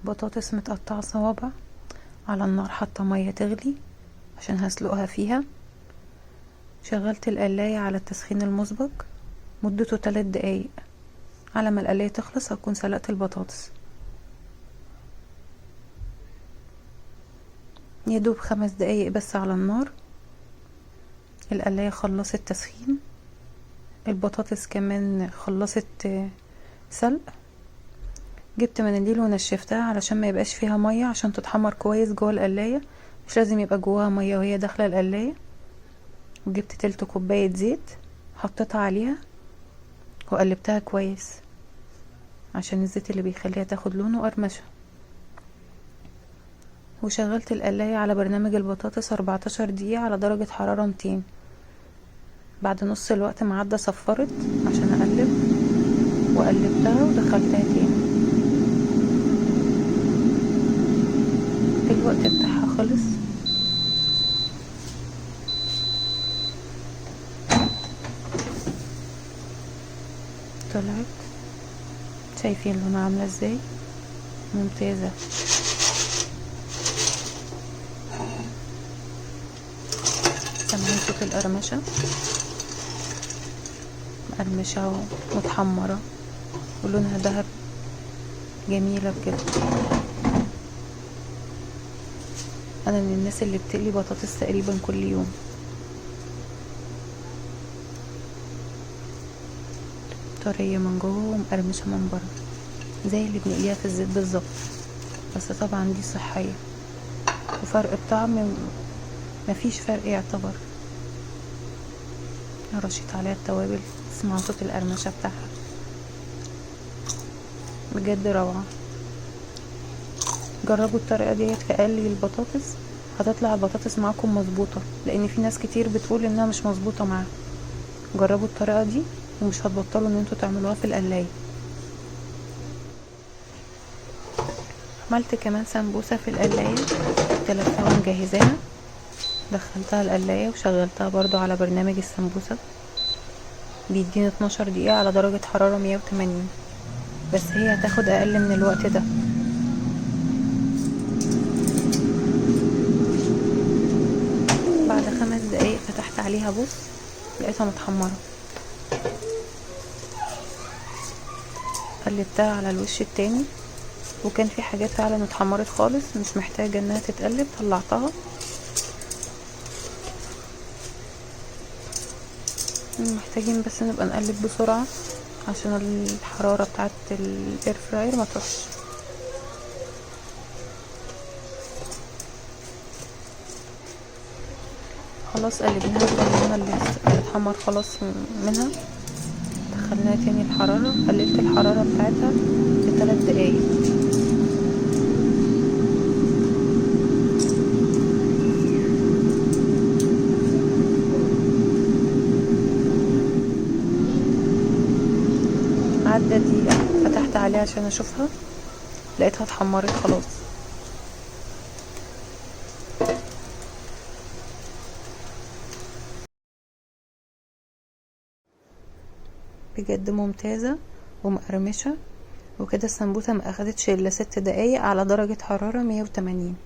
بطاطس متقطعة صوابع على النار، حاطه ميه تغلي عشان هسلقها فيها. شغلت القلاية على التسخين المسبق مدته 3 دقايق. على ما القلاية تخلص هكون سلقت البطاطس. يدوب 5 دقايق بس على النار. القلاية خلصت تسخين، البطاطس كمان خلصت سلق. جبت مناديل ونشفتها علشان ما يبقاش فيها ميه، عشان تتحمر كويس جوه القلاية. مش لازم يبقى جواها ميه وهي داخله القلاية. وجبت تلت كوباية زيت حطيتها عليها وقلبتها كويس عشان الزيت اللي بيخليها تاخد لون وقرمشة. وشغلت القلاية على برنامج البطاطس 14 دقيقة على درجة حرارة 200. بعد نص الوقت معدة صفرت عشان اقلب، وقلبتها ودخلتها تاني. الوقت بتاعها خلص. طلعت، شايفين لونها عاملة ازاي؟ ممتازة. سامعين صوت القرمشة؟ مقرمشة ومتحمرة ولونها دهب، جميلة بجد. انا من الناس اللي بتقلي بطاطس تقريبا كل يوم. طرية من جوه ومقرمشة من بره، زي اللي بنقليها في الزيت بالظبط، بس طبعا دي صحية. وفرق الطعم مفيش فرق يعتبر. رشيت عليها التوابل، اسمع صوت القرمشة بتاعها، بجد روعة. جربوا الطريقة ديت في قلي البطاطس، هتطلع البطاطس معاكم مظبوطة، لان في ناس كتير بتقول انها مش مظبوطة معاها. جربوا الطريقة دي ومش هتبطلوا ان انتوا تعملوها في القلاية. عملت كمان سمبوسة في القلاية، تلاتة مجهزاها. دخلتها القلاية وشغلتها برضو على برنامج السمبوسة، بيديني 12 دقيقة على درجة حرارة 180، بس هي هتاخد اقل من الوقت ده. بعد 5 دقايق فتحت عليها، بص لقيتها متحمرة. قلبتها على الوش التاني، وكان في حاجات فعلا اتحمرت خالص مش محتاجة انها تتقلب، طلعتها. محتاجين بس نبقى نقلب بسرعة عشان الحرارة بتاعت الاير فراير ما تروحش. خلاص قلبناها، طلعنا اللي اتحمر خلاص منها. دخلناها تاني الحرارة، قللت الحرارة بتاعتها ل3 دقايق. عدى دقيقة، فتحت عليها عشان اشوفها، لقيتها اتحمرت خلاص. بجد ممتازة ومقرمشة. وكده السمبوسة ما اخدتش الا 6 دقايق على درجة حرارة 180.